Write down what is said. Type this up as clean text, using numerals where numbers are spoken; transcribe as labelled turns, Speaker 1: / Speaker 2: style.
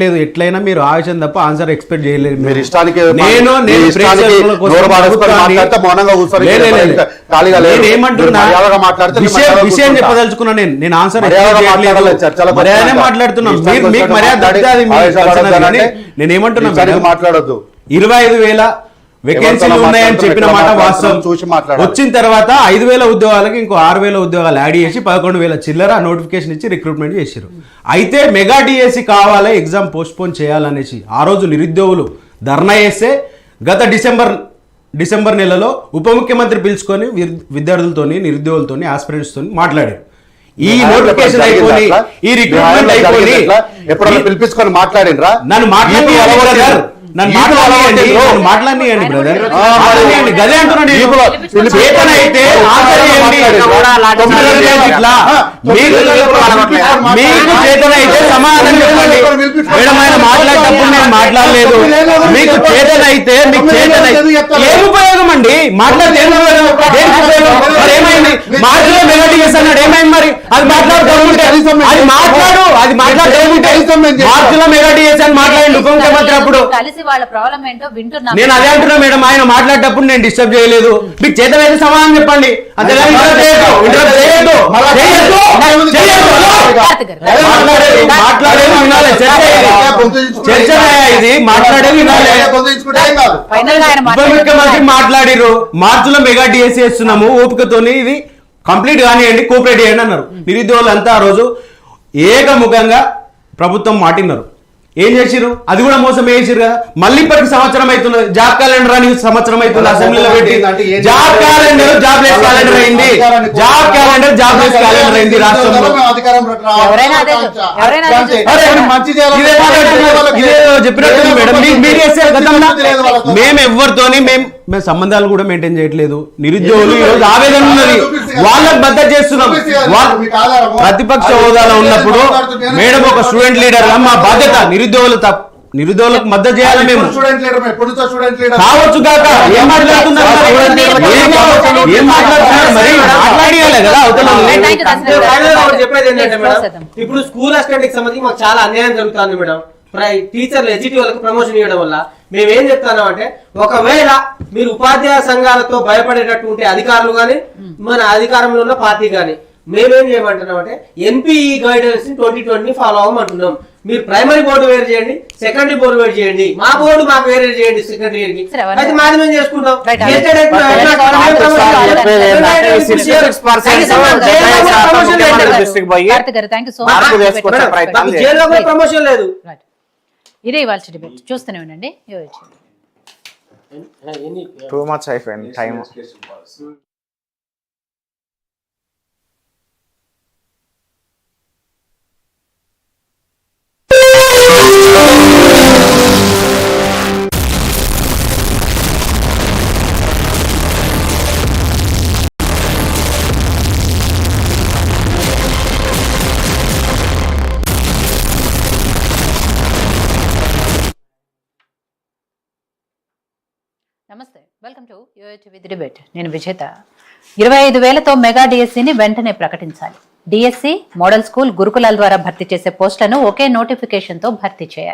Speaker 1: లేదు ఎట్లయినా మీరు ఆవేశం తప్ప ఆన్సర్ ఎక్స్పెక్ట్ చేయలేదు.
Speaker 2: మీరు ఇష్టానికి
Speaker 1: విషయం చెప్పదలుచుకున్నా నేను ఆన్సర్ మాట్లాడుతున్నా. మీకు మర్యాద నేనేమంటున్నా
Speaker 2: మాట్లాడొద్దు.
Speaker 1: 25,000 వేకెన్సీలు ఉన్నాయని చెప్పిన మాట వాస్తవం. వచ్చిన తర్వాత 5,000 ఉద్యోగాలకి ఇంకో 6,000 ఉద్యోగాలు యాడ్ చేసి 11,000 చిల్లర నోటిఫికేషన్ ఇచ్చి రిక్రూట్మెంట్ చేశారు. అయితే మెగా డిఎస్సి కావాలి, ఎగ్జామ్ పోస్ట్పోన్ చేయాలనేసి ఆ రోజు నిరుద్యోగులు ధర్నా చేస్తే గత డిసెంబర్ నెలలో ఉప ముఖ్యమంత్రి పిలుచుకొని విద్యార్థులతోని నిరుద్యోగులతోని ఆస్పిరెంట్స్తోని మాట్లాడారు. ఈ నోటిఫికేషన్ అయిపోయి ఈ రిక్రూట్మెంట్ అయిపోయి
Speaker 2: ఎప్పుడైనా పిలిపించుకొని మాట్లాడినరా?
Speaker 1: నన్ను మాట్లాడియండి బ్రదర్, గదే అంటున్నాను. చేతనైతే మీకు చేతనైతే సమాధానం చెప్పండి. మేడం ఆయన మాట్లాడేటప్పుడు నేను మాట్లాడలేదు. మీకు చేతనైతే మీకు చేతనైతే ఏం ఉపయోగం అండి? మాట్లాడితే ఏం ఉపయోగం? మరి ఏమైంది? మార్చిలో మెగాటి చేస్తాడు ఏమైంది? మరి అది మాట్లాడుతుంటే అది మాట్లాడు, అది మాట్లాడుతుంటే మార్చిలో మెగాటి చేశాను మాట్లాడండి ఉప ముఖ్యమంత్రి అప్పుడు. నేను అదే అంటున్నా మేడం, ఆయన మాట్లాడేటప్పుడు నేను డిస్టర్బ్ చేయలేదు. మీకు చేతనైతే సమాధానం చెప్పండి. అంతేగాని మాట్లాడేది వినాలి, చర్చ ఇది మాట్లాడేది వినాలి. ఉప ముఖ్యమంత్రి మాట్లాడిరు, మార్చిలో మెగా డిఎస్సీ చేస్తున్నాము, ఓపికతోని ఇది కంప్లీట్ కానివ్వండి, కోఆపరేట్ చేయండి అన్నారు. నిరుద్యోగులు అంతా ఆ రోజు ఏకముఖంగా ప్రభుత్వం మాటిన్నారు. ఏం చేసిరు? అది కూడా మోసం చేసిరు కదా. మళ్ళీ ఇప్పటికి సంవత్సరం అవుతుంది. జాబ్ క్యాలెండర్ అని సంవత్సరం అవుతుంది. అసెంబ్లీలో పెట్టి జాబ్ క్యాలెండర్ జాబ్లెస్ క్యాలెండర్ అయింది. జాబ్ క్యాలెండర్ జాబ్లెస్ క్యాలెండర్ అయింది రాష్ట్రంలో. చెప్పినట్టు మేడం మీరు చేశారు గతంలో. మేము ఎవరితోని మేము సంబంధాలు కూడా మెయింటైన్ చేయట్లేదు. నిరుద్యోగులు ఈ రోజు ఆవేదన ఉన్నది, వాళ్ళకి మద్దతు చేస్తున్నాం. ప్రతిపక్ష హోదాలో ఉన్నప్పుడు మేడం ఒక స్టూడెంట్ లీడర్ గా మా బాధ్యత నిరుద్యోగులకు మద్దతు చేయాలి. మేము కావచ్చు కాక ఏం మాట్లాడుతున్నారు మరి మాట్లాడియాలి కదా అవతల.
Speaker 3: ఇప్పుడు స్కూల్ అసిస్టెంట్ కి సంబంధించి మాకు చాలా అన్యాయం జరుగుతుంది మేడం. టీచర్లు ఎడ్జిటి వాళ్ళకి ప్రమోషన్ ఇవ్వడం వల్ల మేమేం చెప్తాను అంటే, ఒకవేళ మీరు ఉపాధ్యాయ సంఘాలతో భయపడేటట్టు ఉంటే అధికారులు కానీ మన అధికారంలో ఉన్న పార్టీ కానీ మేమేం చేయమంటున్నాం అంటే ఎన్పిఈ గైడెన్స్ 2020 ఫాలో అవ్వమంటున్నాం. మీరు ప్రైమరీ బోర్డు వేరు చేయండి, సెకండరీ బోర్డు వేరు చేయండి, మా బోర్డు మాకు వేరే చేయండి సెకండరీ ఇయర్ కి. అయితే మాది మేము చేసుకుంటాం. ప్రమోషన్ లేదు.
Speaker 4: ఇదే ఇవాళ డిబేట్ చూస్తూనే ఉండండి.
Speaker 5: టూ మచ్ అయిపోయింది టైం.
Speaker 4: నమస్తే, వెల్కమ్ టు యూఏటీవీ డిబేట్. నేను విజేత. 25,000తో మెగా డిఎస్సిని వెంటనే ప్రకటించాలి. డిఎస్సి, మోడల్ స్కూల్, గురుకులాల ద్వారా భర్తీ చేసే పోస్టులను ఒకే నోటిఫికేషన్తో భర్తీ చేయాలి.